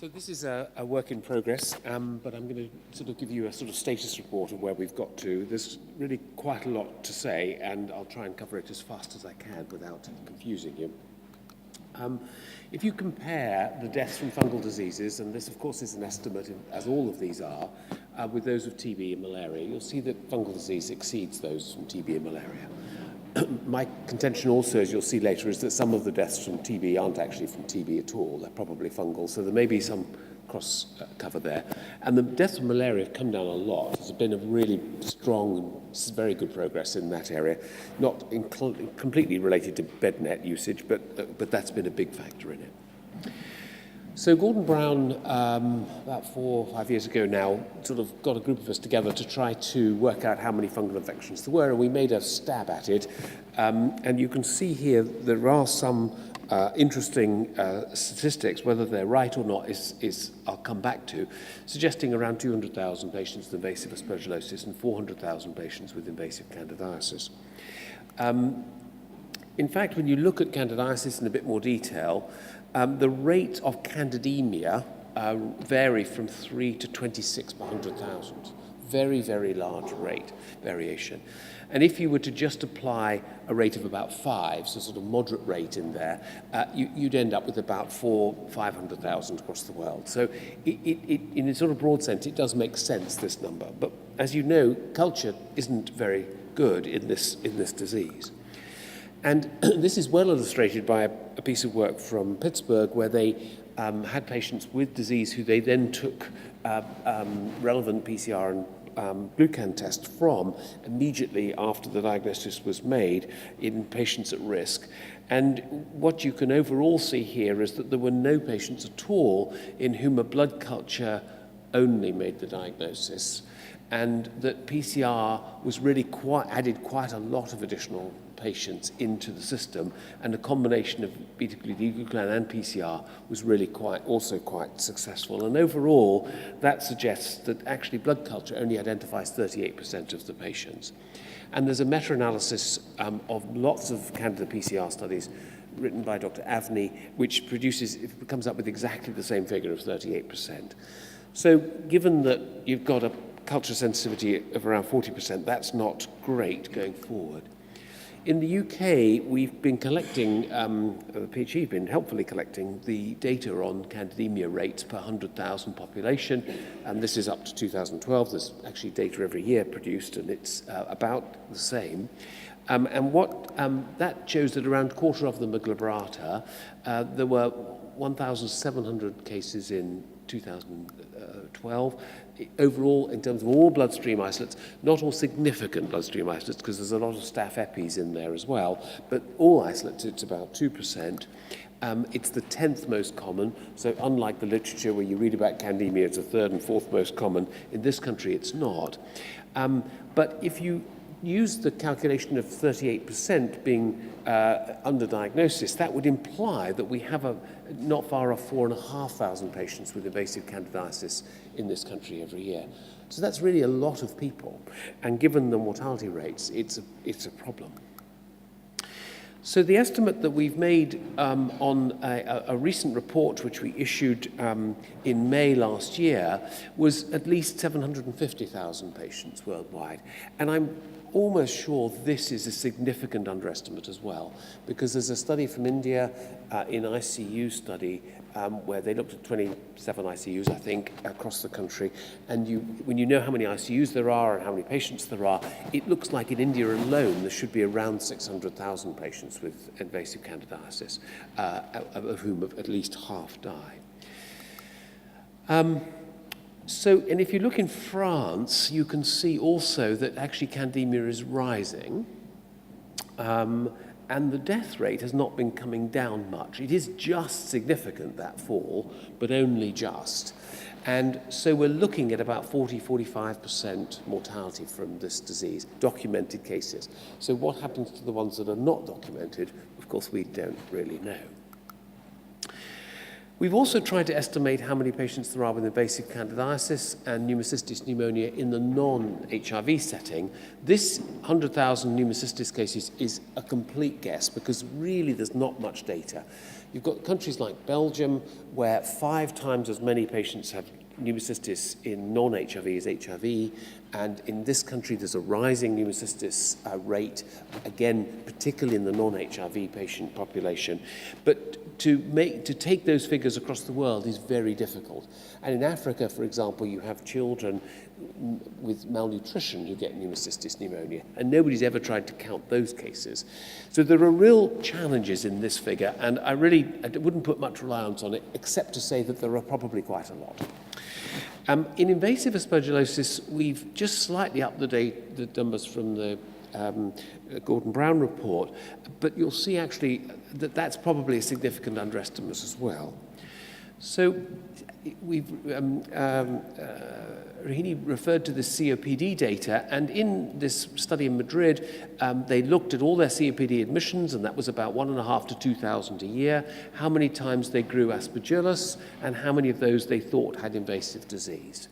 So this is a work in progress, but I'm going to sort of give you a sort of status report of where we've got to. There's really quite a lot to say, and I'll try and cover it as fast as I can without confusing you. If you compare the deaths from fungal diseases, and this of course is an estimate, as all of these are, with those of TB and malaria, you'll see that fungal disease exceeds those from TB and malaria. My contention also, as you'll see later, is that some of the deaths from TB aren't actually from TB at all. They're probably fungal, so there may be some cross cover there. And the deaths from malaria have come down a lot. There's been a really strong, very good progress in that area, not completely related to bed net usage, but that's been a big factor in it. So Gordon Brown, about 4 or 5 years ago now, sort of got a group of us together to try to work out how many fungal infections there were, and we made a stab at it. And you can see here there are some interesting statistics. Whether they're right or not is I'll come back to, suggesting around 200,000 patients with invasive aspergillosis and 400,000 patients with invasive candidiasis. In fact, when you look at candidiasis in a bit more detail, the rate of candidemia vary from 3 to 26 per 100,000. Very, very large rate variation. And if you were to just apply a rate of about 5, so sort of moderate rate in there, you'd end up with about 500,000 across the world. So in a sort of broad sense, it does make sense, this number. But as you know, culture isn't very good in this disease. And this is well illustrated by a piece of work from Pittsburgh where they had patients with disease who they then took relevant PCR and glucan test from immediately after the diagnosis was made in patients at risk. And what you can overall see here is that there were no patients at all in whom a blood culture only made the diagnosis, and that PCR was really added quite a lot of additional patients into the system, and a combination of beta-glucan and PCR was really also quite successful. And overall, that suggests that actually blood culture only identifies 38% of the patients. And there's a meta-analysis of lots of Candida PCR studies written by Dr. Avni, which comes up with exactly the same figure of 38%. So given that you've got a culture sensitivity of around 40%, that's not great going forward. In the UK, we've been collecting, the PhD have been helpfully collecting the data on candidemia rates per 100,000 population, and this is up to 2012. There's actually data every year produced, and it's about the same. And what that shows that around a quarter of them are glabrata. There were 1,700 cases in 2012. Overall, in terms of all bloodstream isolates, not all significant bloodstream isolates, because there's a lot of staph epis in there as well, but all isolates, it's about 2%. It's the 10th most common, so unlike the literature where you read about candemia, it's the 3rd and 4th most common. In this country, it's not. But if you use the calculation of 38% being under diagnosis, that would imply that we have not far off 4,500 patients with invasive candidiasis in this country every year. So that's really a lot of people, and given the mortality rates, it's a problem. So the estimate that we've made on a recent report which we issued in May last year was at least 750,000 patients worldwide. And I'm almost sure this is a significant underestimate as well, because there's a study from India, in ICU study, where they looked at 27 ICUs, I think, across the country. And when you know how many ICUs there are and how many patients there are, it looks like in India alone there should be around 600,000 patients with invasive candidiasis, of whom at least half die. And if you look in France, you can see also that actually candemia is rising, and the death rate has not been coming down much. It is just significant, that fall, but only just. And so we're looking at about 40-45% mortality from this disease, documented cases. So what happens to the ones that are not documented? Of course, we don't really know. We've also tried to estimate how many patients there are with invasive candidiasis and pneumocystis pneumonia in the non-HIV setting. This 100,000 pneumocystis cases is a complete guess because really there's not much data. You've got countries like Belgium where 5 times as many patients have pneumocystis in non-HIV as HIV, and in this country there's a rising pneumocystis rate, again, particularly in the non-HIV patient population. But to take those figures across the world is very difficult. And in Africa, for example, you have children with malnutrition who get pneumocystis pneumonia, and nobody's ever tried to count those cases. So there are real challenges in this figure, and I wouldn't put much reliance on it, except to say that there are probably quite a lot. In invasive aspergillosis, we've just slightly upped the numbers from the Gordon Brown report, but you'll see actually that that's probably a significant underestimate as well. So Rahini referred to the COPD data, and in this study in Madrid, they looked at all their COPD admissions, and that was about 1,500 to 2,000 a year, how many times they grew aspergillus, and how many of those they thought had invasive disease.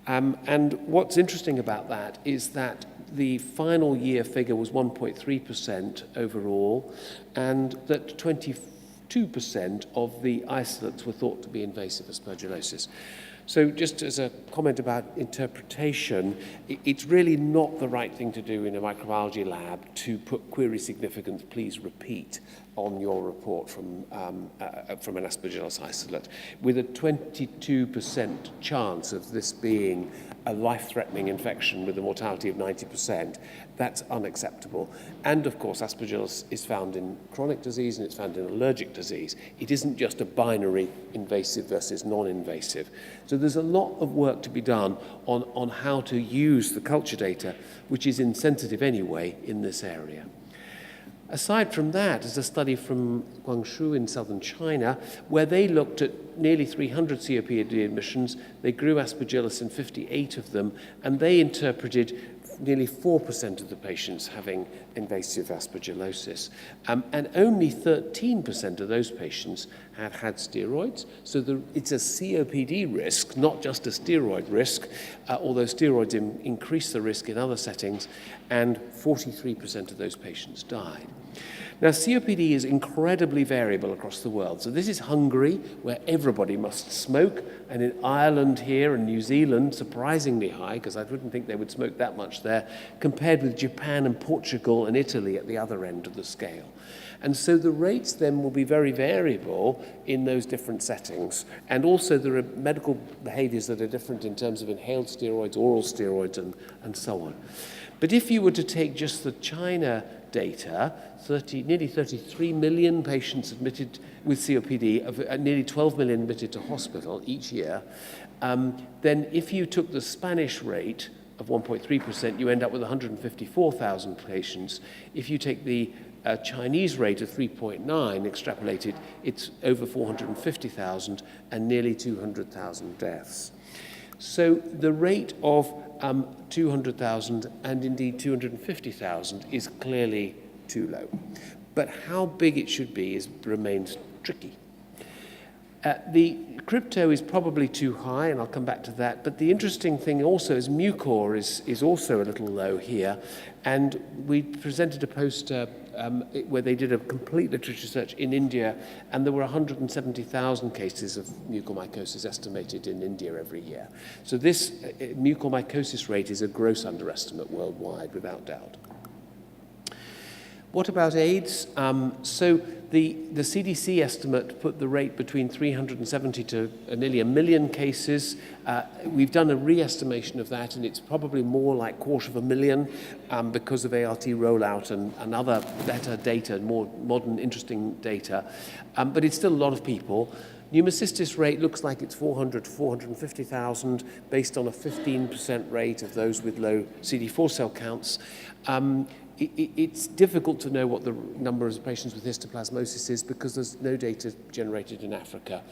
And what's interesting about that is that the final year figure was 1.3% overall, and that 22% of the isolates were thought to be invasive aspergillosis. So just as a comment about interpretation, it's really not the right thing to do in a microbiology lab to put query significance, please repeat, on your report from an aspergillus isolate. With a 22% chance of this being a life-threatening infection with a mortality of 90%, that's unacceptable. And of course, aspergillus is found in chronic disease and it's found in allergic disease. It isn't just a binary invasive versus non-invasive. So there's a lot of work to be done on how to use the culture data, which is insensitive anyway in this area. Aside from that, there's a study from Guangzhou in southern China where they looked at nearly 300 COPD admissions. They grew aspergillus in 58 of them, and they interpreted nearly 4% of the patients having invasive aspergillosis. And only 13% of those patients had steroids. So it's a COPD risk, not just a steroid risk, although steroids increase the risk in other settings, and 43% of those patients died. Now, COPD is incredibly variable across the world. So this is Hungary, where everybody must smoke, and in Ireland here and New Zealand, surprisingly high, because I wouldn't think they would smoke that much there, compared with Japan and Portugal and Italy at the other end of the scale. And so the rates then will be very variable in those different settings. And also there are medical behaviors that are different in terms of inhaled steroids, oral steroids, and so on. But if you were to take just the China data, nearly 33 million patients admitted with COPD, nearly 12 million admitted to hospital each year, then if you took the Spanish rate of 1.3%, you end up with 154,000 patients. If you take the Chinese rate of 3.9 extrapolated, it's over 450,000 and nearly 200,000 deaths. So the rate of 200,000 and indeed 250,000 is clearly too low. But how big it should be remains tricky. The crypto is probably too high, and I'll come back to that. But the interesting thing also is Mucor is also a little low here. And we presented a poster where they did a complete literature search in India, and there were 170,000 cases of mucormycosis estimated in India every year. So this mucormycosis rate is a gross underestimate worldwide, without doubt. What about AIDS? So the CDC estimate put the rate between 370 to nearly 1 million cases. We've done a re-estimation of that, and it's probably more like 250,000 because of ART rollout and other better data, more modern, interesting data. But it's still a lot of people. Pneumocystis rate looks like it's 400 to 450,000 based on a 15% rate of those with low CD4 cell counts. It's difficult to know what the number of patients with histoplasmosis is because there's no data generated in Africa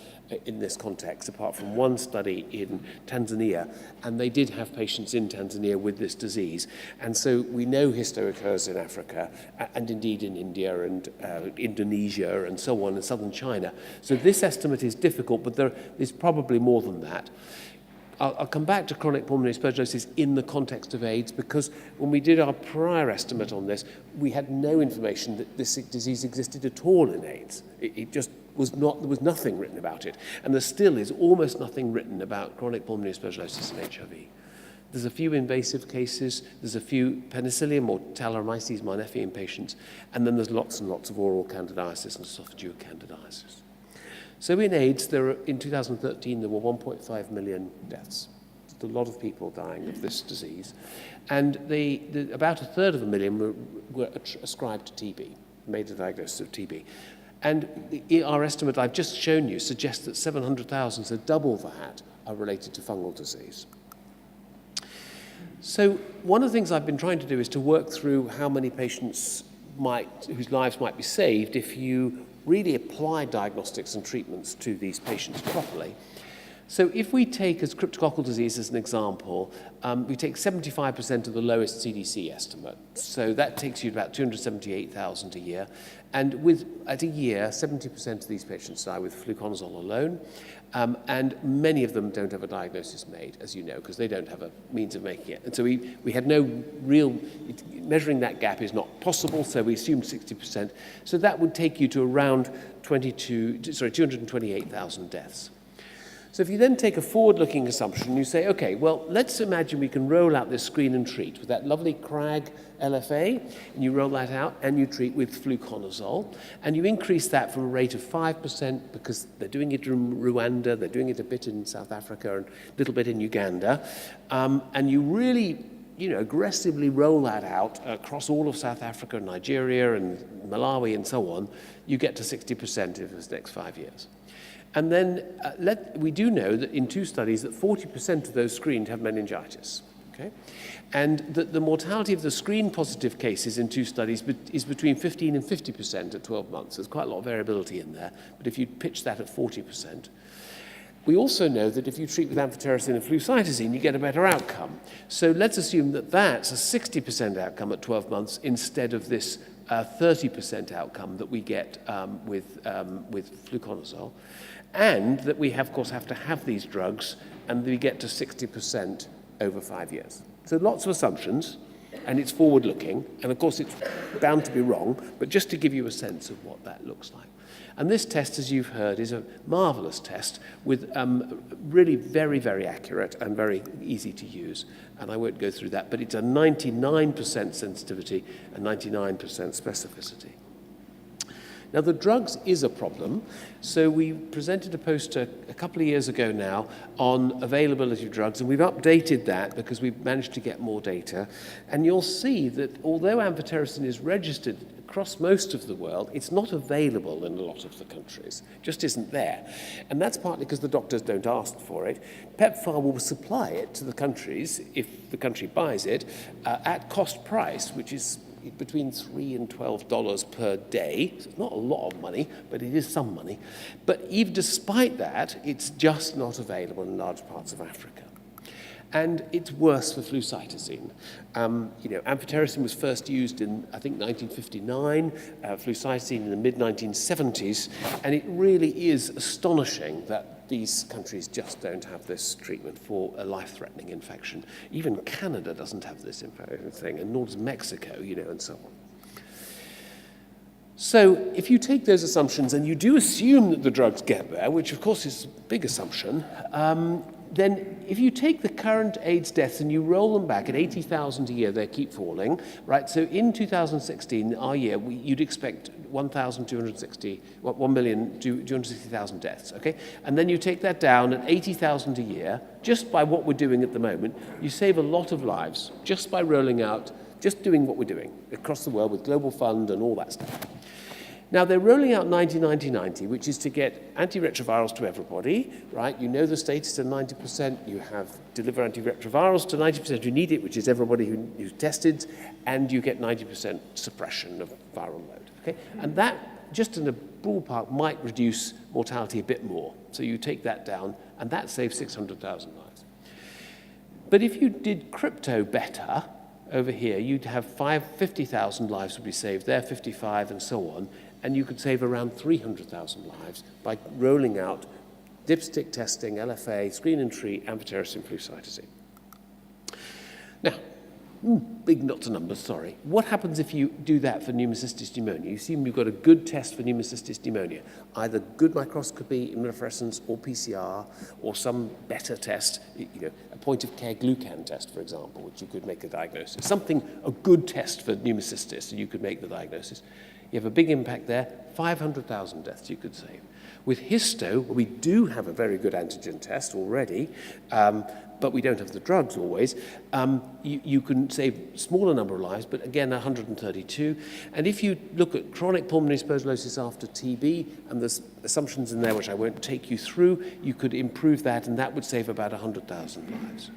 in this context, apart from one study in Tanzania, and they did have patients in Tanzania with this disease. And so we know histo occurs in Africa, and indeed in India and Indonesia and so on, in southern China. So this estimate is difficult, but there is probably more than that. I'll come back to chronic pulmonary aspergillosis in the context of AIDS, because when we did our prior estimate on this, we had no information that this disease existed at all in AIDS. It just was not, there was nothing written about it. And there still is almost nothing written about chronic pulmonary aspergillosis and HIV. There's a few invasive cases, there's a few penicillium or Tallaromyces marneffi patients, and then there's lots and lots of oral candidiasis and esophageal candidiasis. So in AIDS, in 2013, there were 1.5 million deaths. It's a lot of people dying of this disease. And about 1/3 were ascribed to TB, made a diagnosis of TB. And our estimate I've just shown you suggests that 700,000, so double that, are related to fungal disease. So one of the things I've been trying to do is to work through how many patients whose lives might be saved if you really apply diagnostics and treatments to these patients properly. So if we take as cryptococcal disease as an example, we take 75% of the lowest CDC estimate. So that takes you to about 278,000 a year. And at a year, 70% of these patients die with fluconazole alone. And many of them don't have a diagnosis made, as you know, because they don't have a means of making it. And so we had no real, measuring that gap is not possible, so we assumed 60%. So that would take you to around 228,000 deaths. So if you then take a forward-looking assumption, you say, okay, well, let's imagine we can roll out this screen and treat with that lovely CRAG LFA, and you roll that out and you treat with fluconazole, and you increase that from a rate of 5% because they're doing it in Rwanda, they're doing it a bit in South Africa and a little bit in Uganda, and you really aggressively roll that out across all of South Africa, Nigeria and Malawi and so on, you get to 60% in the next 5 years. And then we do know that in 2 studies that 40% of those screened have meningitis. Okay? And that the mortality of the screen-positive cases in 2 studies is between 15 and 50% at 12 months. There's quite a lot of variability in there, but if you pitch that at 40%. We also know that if you treat with amphotericin and flucytosine, you get a better outcome. So let's assume that that's a 60% outcome at 12 months instead of this 30% outcome that we get with fluconazole. And that we, of course, have to have these drugs, and we get to 60% over 5 years. So lots of assumptions, and it's forward-looking, and of course it's bound to be wrong, but just to give you a sense of what that looks like. And this test, as you've heard, is a marvelous test with really very, very accurate and very easy to use. And I won't go through that, but it's a 99% sensitivity and 99% specificity. Now, the drugs is a problem. So we presented a poster a couple of years ago now on availability of drugs, and we've updated that because we've managed to get more data. And you'll see that although amphotericin is registered across most of the world, it's not available in a lot of the countries. It just isn't there. And that's partly because the doctors don't ask for it. PEPFAR will supply it to the countries, if the country buys it, at cost price, which is between $3 and $12 per day. So it's not a lot of money, but it is some money. But even despite that, it's just not available in large parts of Africa. And it's worse for flucytosine. Amphotericin was first used in, I think, 1959, flucytosine in the mid-1970s, and it really is astonishing that these countries just don't have this treatment for a life-threatening infection. Even Canada doesn't have this thing, and nor does Mexico, and so on. So if you take those assumptions and you do assume that the drugs get there, which of course is a big assumption, then if you take the current AIDS deaths and you roll them back at 80,000 a year, they keep falling, right? So in 2016, our year, you'd expect 1,260,000 deaths, okay? And then you take that down at 80,000 a year, just by what we're doing at the moment, you save a lot of lives just by rolling out, just doing what we're doing across the world with Global Fund and all that stuff. Now, they're rolling out 90-90-90, which is to get antiretrovirals to everybody, right? You know the status at 90%, you have deliver antiretrovirals to 90% who need it, which is everybody who's tested, and you get 90% suppression of viral load, okay? And that, just in a ballpark, might reduce mortality a bit more. So you take that down, and that saves 600,000 lives. But if you did crypto better, over here, you'd have 50,000 lives would be saved there, 55, and so on, and you could save around 300,000 lives by rolling out dipstick testing, LFA, screen and treat, amphotericin, flucytosine. Now, big nuts and numbers, sorry. What happens if you do that for pneumocystis pneumonia? You assume you've got a good test for pneumocystis pneumonia, either good microscopy, immunofluorescence, or PCR, or some better test, a point-of-care glucan test, for example, which you could make a diagnosis. Something, a good test for pneumocystis, and you could make the diagnosis. You have a big impact there, 500,000 deaths you could save. With histo, we do have a very good antigen test already, but we don't have the drugs always. You can save a smaller number of lives, but again, 132. And if you look at chronic pulmonary aspergillosis after TB, and there's assumptions in there which I won't take you through, you could improve that, and that would save about 100,000 lives.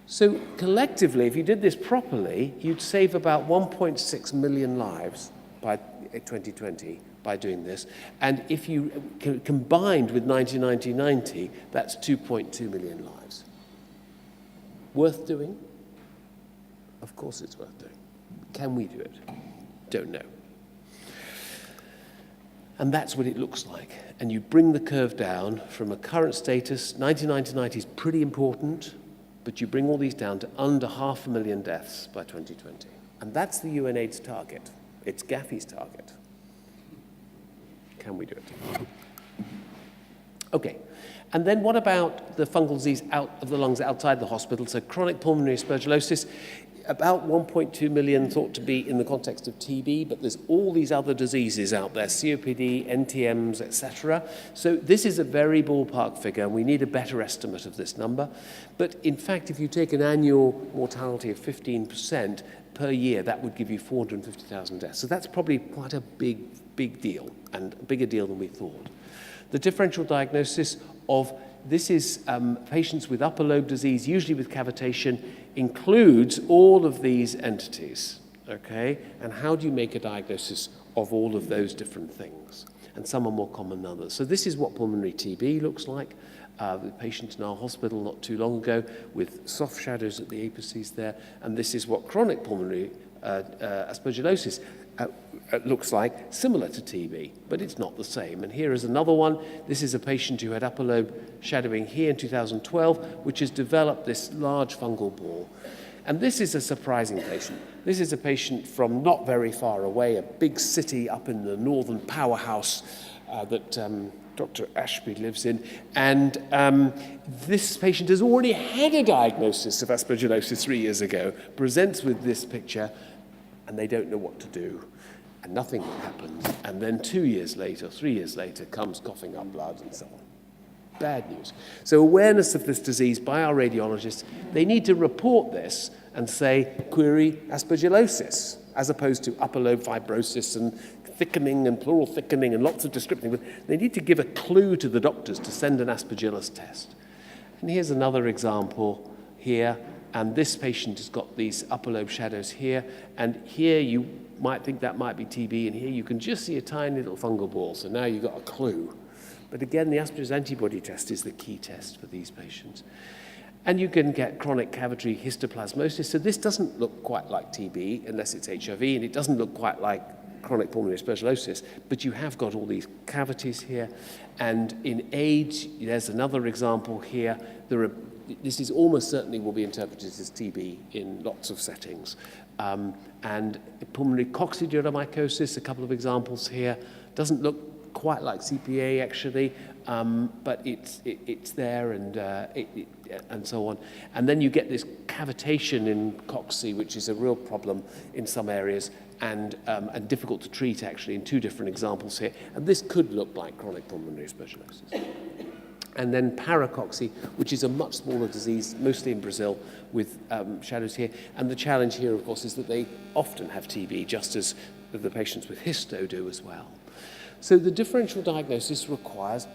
So collectively, if you did this properly, you'd save about 1.6 million lives by 2020 by doing this. And if you combined with 90-90-90, that's 2.2 million lives. Worth doing? Of course it's worth doing. Can we do it? Don't know. And that's what it looks like. And you bring the curve down from a current status, 90-90-90 is pretty important, but you bring all these down to under 500,000 deaths by 2020. And that's the UNAIDS target. It's Gaffey's target. Can we do it? Okay. And then what about the fungal disease out of the lungs outside the hospital? So chronic pulmonary aspergillosis, about 1.2 million thought to be in the context of TB, but there's all these other diseases out there, COPD, NTMs, etc. So this is a very ballpark figure, and we need a better estimate of this number. But in fact, if you take an annual mortality of 15% per year, that would give you 450,000 deaths. So that's probably quite a big deal, and a bigger deal than we thought. The differential diagnosis of this is patients with upper lobe disease, usually with cavitation, includes all of these entities, okay? And how do you make a diagnosis of all of those different things? And some are more common than others. So this is what pulmonary TB looks like. The patient in our hospital not too long ago with soft shadows at the apices there. And this is what chronic pulmonary aspergillosis looks like, similar to TB, but it's not the same. And here is another one. This is a patient who had upper lobe shadowing here in 2012, which has developed this large fungal ball. And this is a surprising patient. This is a patient from not very far away, a big city up in the northern powerhouse that Dr. Ashby lives in. And this patient has already had a diagnosis of aspergillosis 3 years ago, presents with this picture, and they don't know what to do. And nothing happens. And then 2 years later, 3 years later, comes coughing up blood and so on. Bad news. So awareness of this disease by our radiologists, they need to report this and say, query aspergillosis, as opposed to upper lobe fibrosis and thickening and pleural thickening and lots of descriptive. They need to give a clue to the doctors to send an aspergillus test. And here's another example here. And this patient has got these upper lobe shadows here. And here you might think that might be TB. And here you can just see a tiny little fungal ball. So now you've got a clue. But again, the aspergillus antibody test is the key test for these patients. And you can get chronic cavitary histoplasmosis. So this doesn't look quite like TB unless it's HIV. And it doesn't look quite like chronic pulmonary aspergillosis, but you have got all these cavities here. And in age, there's another example here. This is almost certainly will be interpreted as TB in lots of settings. And pulmonary coccidioidomycosis, a couple of examples here. Doesn't look quite like CPA actually, but it's there and so on. And then you get this cavitation in cocci, which is a real problem in some areas, and difficult to treat actually in two different examples here. And this could look like chronic pulmonary aspergillosis. And then paracocci, which is a much smaller disease, mostly in Brazil, with shadows here. And the challenge here, of course, is that they often have TB, just as the patients with histo do as well. So the differential diagnosis requires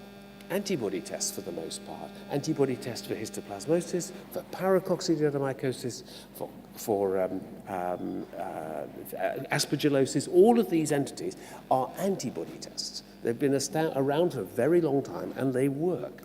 antibody tests for the most part. Antibody tests for histoplasmosis, for paracoccidioidomycosis, for aspergillosis. All of these entities are antibody tests. They've been around for a very long time, and they work.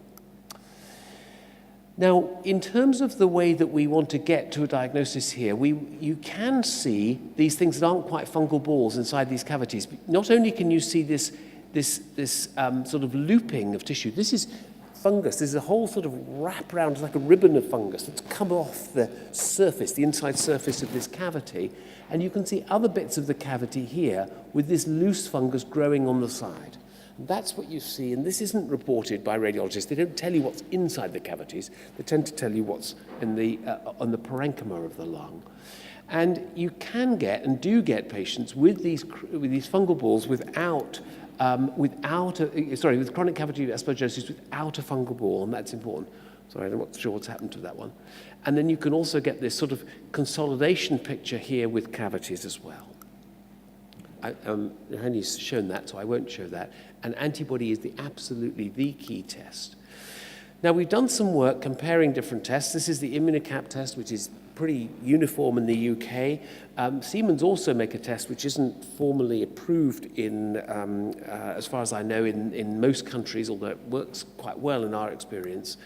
Now, in terms of the way that we want to get to a diagnosis here, you can see these things that aren't quite fungal balls inside these cavities. Not only can you see this sort of looping of tissue, this is fungus. There's a whole sort of wrap around, like a ribbon of fungus that's come off the surface, the inside surface of this cavity. And you can see other bits of the cavity here with this loose fungus growing on the side. That's what you see, and this isn't reported by radiologists. They don't tell you what's inside the cavities. They tend to tell you what's in the on the parenchyma of the lung. And you can get, and do get, patients with these fungal balls with chronic cavity aspergillosis without a fungal ball, and that's important. Sorry, I'm not sure what's happened to that one. And then you can also get this sort of consolidation picture here with cavities as well. Henry's shown that, so I won't show that. And antibody is absolutely the key test. Now, we've done some work comparing different tests. This is the Immunicap test, which is pretty uniform in the UK. Siemens also make a test which isn't formally approved in, as far as I know, in most countries, although it works quite well in our experience.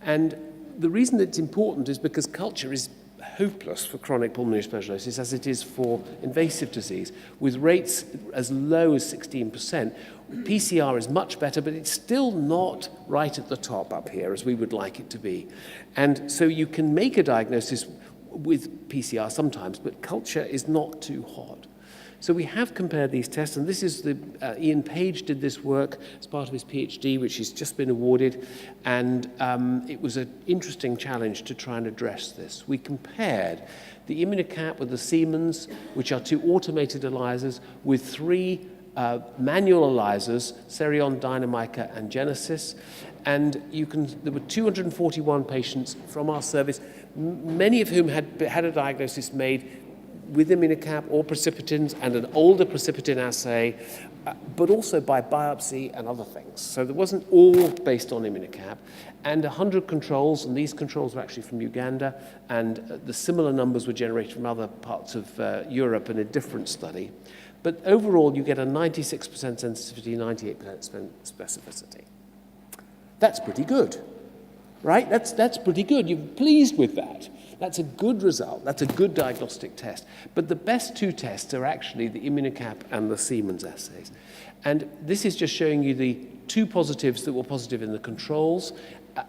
And the reason it's important is because culture is hopeless for chronic pulmonary aspergillosis as it is for invasive disease, with rates as low as 16%. PCR is much better, but it's still not right at the top up here as we would like it to be. And so you can make a diagnosis with PCR sometimes, but culture is not too hot. So we have compared these tests, and this is Ian Page did this work as part of his PhD, which he's just been awarded, and it was an interesting challenge to try and address this. We compared the Immunicap with the Siemens, which are two automated ELISAs, with three manual ELISAs, Cerion, Dynamica, and Genesis, and there were 241 patients from our service, many of whom had a diagnosis made with Immunicap or precipitins and an older precipitin assay, but also by biopsy and other things. So there wasn't all based on Immunicap, and 100 controls, and these controls were actually from Uganda, and the similar numbers were generated from other parts of Europe in a different study. But overall, you get a 96% sensitivity, 98% specificity. That's pretty good, right? That's pretty good. You're pleased with that. That's a good result. That's a good diagnostic test. But the best two tests are actually the Immunicap and the Siemens assays. And this is just showing you the two positives that were positive in the controls.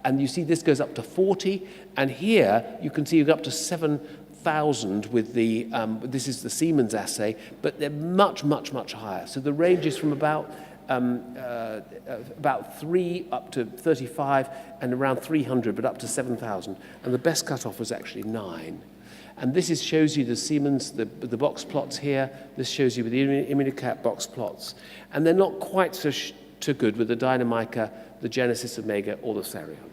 And you see this goes up to 40. And here you can see you go up to 7,000 with the, this is the Siemens assay, but they're much, much, much higher. So the range is from about 3 up to 35 and around 300, but up to 7,000. And the best cutoff was actually 9. And this shows you the Siemens, the box plots here. This shows you with the Immunicap box plots. And they're not quite so good with the Dynamica, the Genesis Omega, or the Cerion.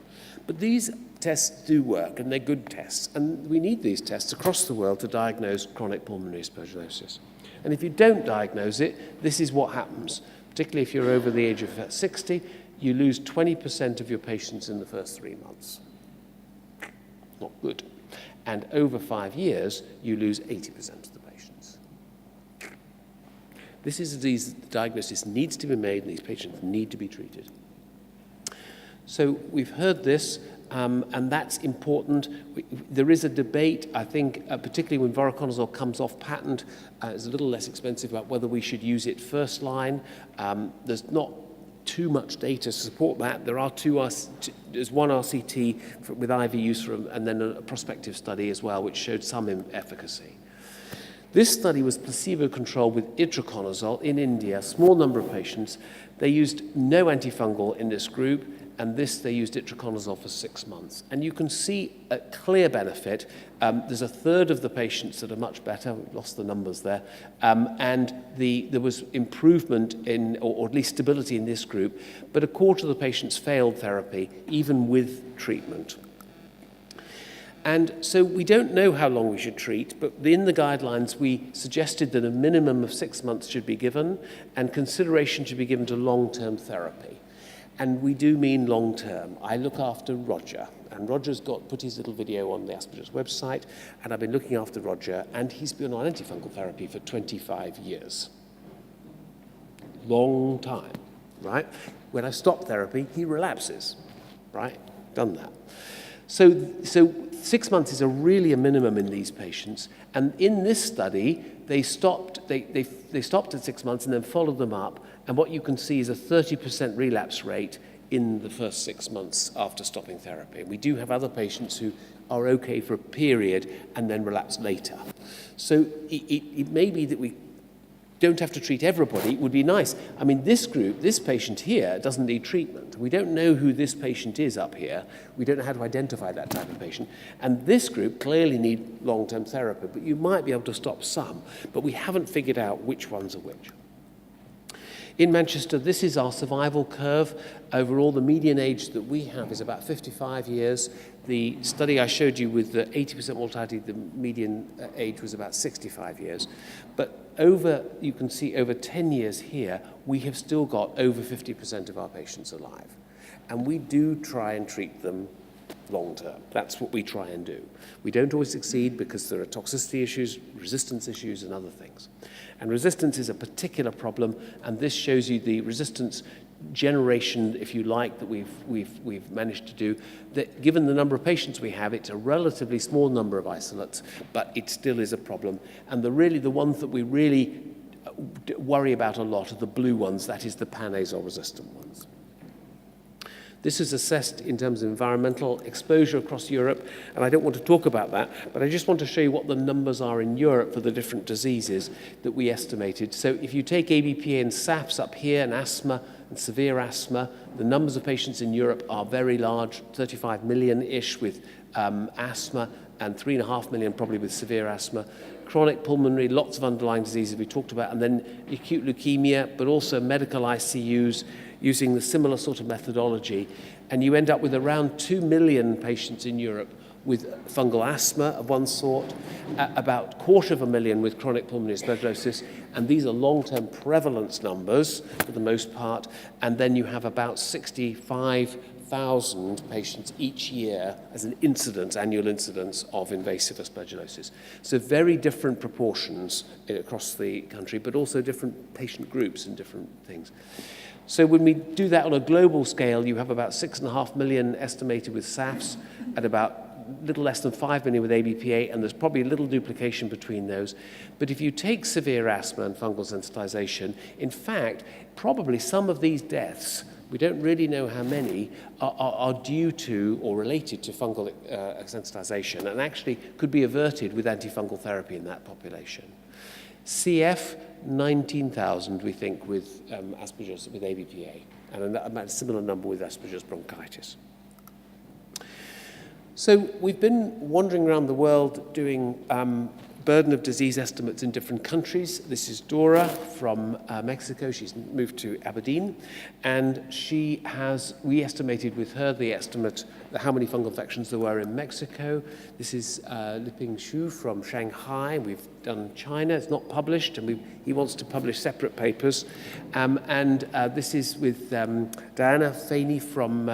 But these tests do work, and they're good tests. And we need these tests across the world to diagnose chronic pulmonary aspergillosis. And if you don't diagnose it, this is what happens. Particularly if you're over the age of 60, you lose 20% of your patients in the first 3 months. Not good. And over 5 years, you lose 80% of the patients. This is a disease that the diagnosis needs to be made, and these patients need to be treated. So we've heard this, and that's important. There is a debate, I think, particularly when voriconazole comes off patent, it's a little less expensive about whether we should use it first line. There's not too much data to support that. There's one RCT with IV use, and then a prospective study as well, which showed some efficacy. This study was placebo-controlled with itraconazole in India, a small number of patients. They used no antifungal in this group, and they used itraconazole for 6 months. And you can see a clear benefit. There's a third of the patients that are much better. We've lost the numbers there. And there was improvement or at least stability in this group, but a quarter of the patients failed therapy, even with treatment. And so we don't know how long we should treat, but in the guidelines we suggested that a minimum of 6 months should be given and consideration should be given to long-term therapy. And we do mean long-term. I look after Roger, and Roger's put his little video on the Asperger's website, and I've been looking after Roger, and he's been on antifungal therapy for 25 years. Long time, right? When I stop therapy, he relapses, right? Done that. So 6 months is really a minimum in these patients, and in this study, they stopped at 6 months and then followed them up, and what you can see is a 30% relapse rate in the first 6 months after stopping therapy. We do have other patients who are okay for a period and then relapse later. So it may be that we don't have to treat everybody. It would be nice. I mean, this group, this patient here doesn't need treatment. We don't know who this patient is up here. We don't know how to identify that type of patient. And this group clearly need long-term therapy, but you might be able to stop some, but we haven't figured out which ones are which. In Manchester, this is our survival curve. Overall, the median age that we have is about 55 years. The study I showed you with the 80% mortality, the median age was about 65 years. But you can see over 10 years here, we have still got over 50% of our patients alive. And we do try and treat them long term. That's what we try and do. We don't always succeed because there are toxicity issues, resistance issues, and other things. And resistance is a particular problem, and this shows you the resistance generation, if you like, that we've managed to do. That given the number of patients we have, it's a relatively small number of isolates, but it still is a problem. And the ones that we really worry about a lot are the blue ones, that is the pan-azole-resistant ones. This is assessed in terms of environmental exposure across Europe, and I don't want to talk about that, but I just want to show you what the numbers are in Europe for the different diseases that we estimated. So if you take ABPA and SAPS up here, and asthma and severe asthma, the numbers of patients in Europe are very large, 35 million-ish with asthma, and 3.5 million probably with severe asthma. Chronic pulmonary, lots of underlying diseases we talked about, and then acute leukemia, but also medical ICUs, using the similar sort of methodology, and you end up with around 2 million patients in Europe with fungal asthma of one sort, about 250,000 with chronic pulmonary aspergillosis, and these are long-term prevalence numbers for the most part, and then you have about 65,000 patients each year as an annual incidence of invasive aspergillosis. So very different proportions across the country, but also different patient groups and different things. So when we do that on a global scale, you have about 6.5 million estimated with SAFs, at about little less than 5 million with ABPA, and there's probably a little duplication between those. But if you take severe asthma and fungal sensitization, in fact, probably some of these deaths, we don't really know how many, are due to or related to fungal sensitization, and actually could be averted with antifungal therapy in that population. CF, 19,000, we think, with Asperger's, with ABPA, and a similar number with Asperger's bronchitis. So we've been wandering around the world doing burden of disease estimates in different countries. This is Dora from Mexico. She's moved to Aberdeen, and we estimated with her the estimate how many fungal infections there were in Mexico. This is Liping Xu from Shanghai. We've done China. It's not published, and he wants to publish separate papers. This is with Diana Faini from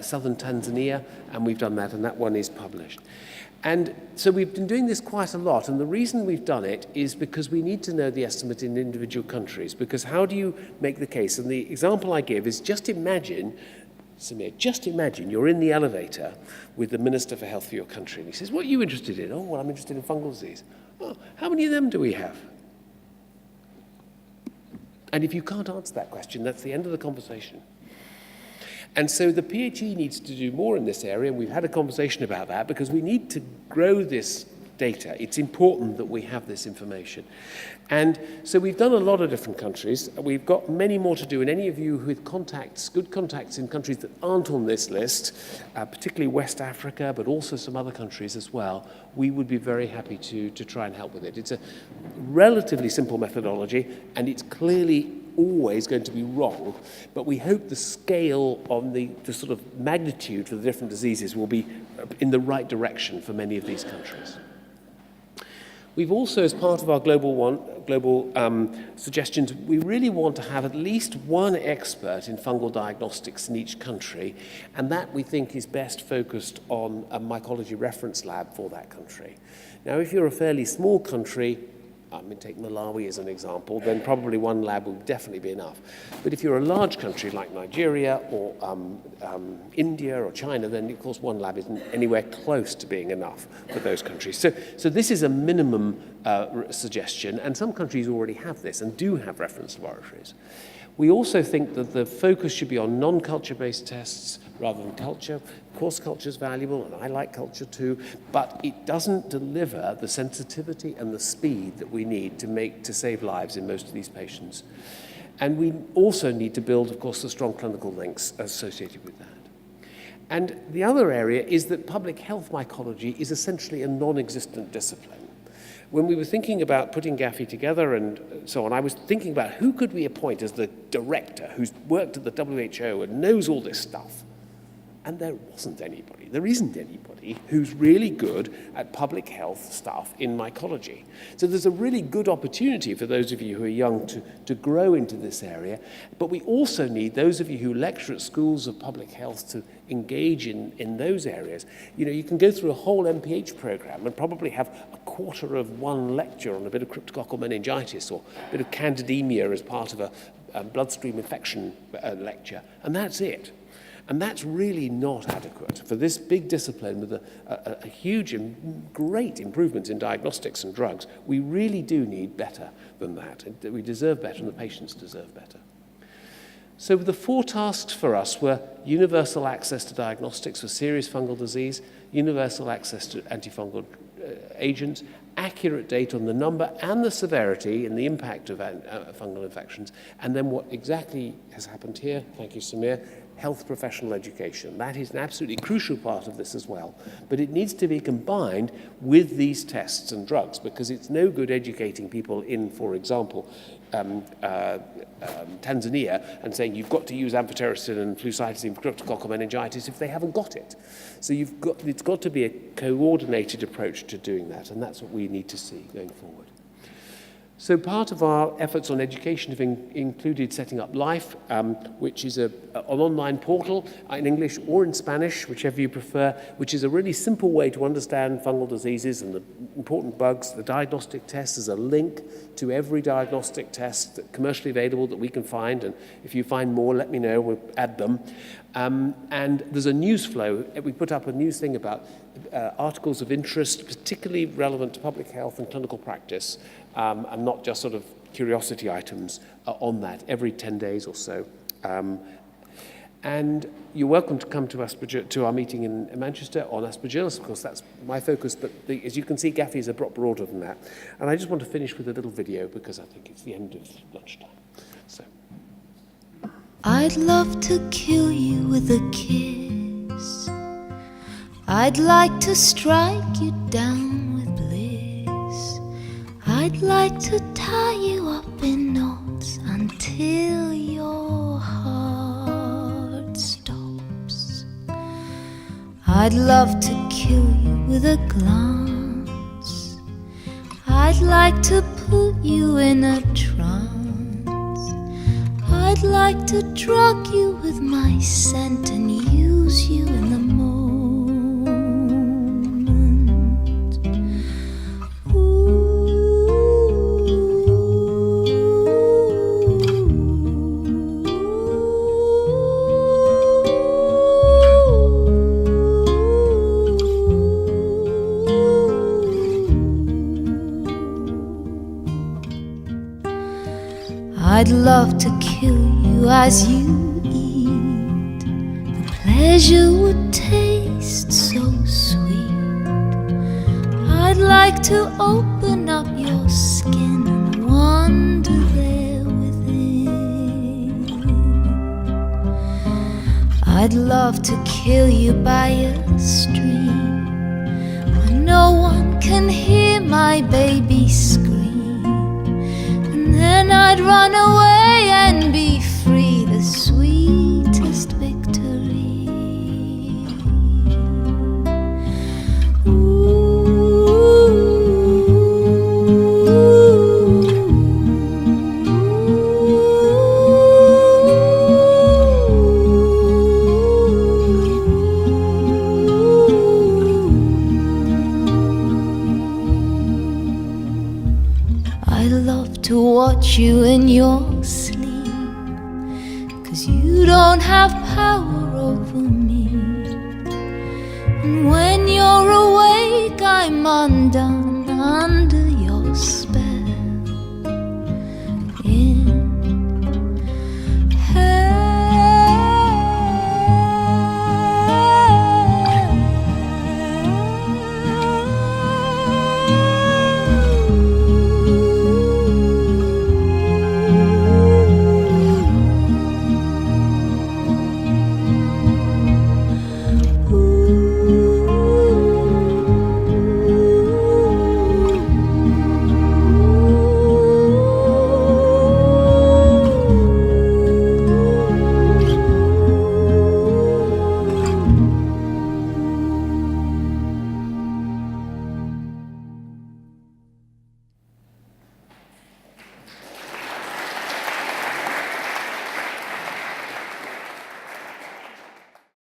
southern Tanzania, and we've done that, and that one is published. And so we've been doing this quite a lot, and the reason we've done it is because we need to know the estimate in individual countries, because how do you make the case? And the example I give is just imagine, Samir, just imagine you're in the elevator with the Minister for Health for your country, and he says, what are you interested in? Oh, well, I'm interested in fungal disease. Oh, how many of them do we have? And if you can't answer that question, that's the end of the conversation. And so the PHE needs to do more in this area, and we've had a conversation about that because we need to grow this data. It's important that we have this information. And so we've done a lot of different countries. We've got many more to do, and any of you with contacts, good contacts in countries that aren't on this list, particularly West Africa, but also some other countries as well, we would be very happy to try and help with it. It's a relatively simple methodology, and it's clearly always going to be wrong, but we hope the scale on the sort of magnitude for the different diseases will be in the right direction for many of these countries. We've also, as part of our global suggestions, we really want to have at least one expert in fungal diagnostics in each country, and that we think is best focused on a mycology reference lab for that country. Now, if you're a fairly small country, take Malawi as an example, then probably one lab will definitely be enough. But if you're a large country like Nigeria or India or China, then of course one lab isn't anywhere close to being enough for those countries. So this is a minimum suggestion, and some countries already have this and do have reference laboratories. We also think that the focus should be on non-culture-based tests rather than culture. Of course, culture is valuable, and I like culture too, but it doesn't deliver the sensitivity and the speed that we need to save lives in most of these patients. And we also need to build, of course, the strong clinical links associated with that. And the other area is that public health mycology is essentially a non-existent discipline. When we were thinking about putting Gaffey together and so on, I was thinking about who could we appoint as the director who's worked at the WHO and knows all this stuff. And there wasn't anybody. There isn't anybody who's really good at public health stuff in mycology. So there's a really good opportunity for those of you who are young to grow into this area. But we also need those of you who lecture at schools of public health to engage in those areas. You know, you can go through a whole MPH program and probably have a quarter of one lecture on a bit of cryptococcal meningitis or a bit of candidemia as part of a bloodstream infection lecture. And that's it. And that's really not adequate for this big discipline with a huge and great improvements in diagnostics and drugs. We really do need better than that. We deserve better, and the patients deserve better. So the 4 tasks for us were universal access to diagnostics for serious fungal disease, universal access to antifungal agents, accurate data on the number and the severity and the impact of fungal infections, and then what exactly has happened here, thank you Samir, health professional education. That is an absolutely crucial part of this as well, but it needs to be combined with these tests and drugs, because it's no good educating people in, for example, Tanzania and saying you've got to use amphotericin and flucytosine for cryptococcal meningitis if they haven't got it. So it's got to be a coordinated approach to doing that, and that's what we need to see going forward. So part of our efforts on education have included setting up LIFE, which is an online portal in English or in Spanish, whichever you prefer, which is a really simple way to understand fungal diseases and the important bugs. The diagnostic test is a link to every diagnostic test commercially available that we can find, and if you find more, let me know, we'll add them. And there's a news flow. We put up a news thing about articles of interest, particularly relevant to public health and clinical practice, and not just sort of curiosity items on that every 10 days or so. And you're welcome to come to our meeting in Manchester on Aspergillus. Of course, that's my focus, but as you can see, Gaffey is a lot broader than that. And I just want to finish with a little video because I think it's the end of lunchtime. So. I'd love to kill you with a kiss. I'd like to strike you down with bliss. I'd like to tie you up in knots until your heart stops. I'd love to kill you with a glance. I'd like to put you in a trance. I'd like to drug you with my scent and use you in the moment. I'd love to kill you as you eat. The pleasure would taste so sweet. I'd like to open up your skin and wander there within. I'd love to kill you by a stream where no one can hear my baby scream. Then I'd run away and be free, the sweetest victory. I love to watch you in your sleep, 'cause you don't have power over me. And when you're awake, I'm undone under your spell.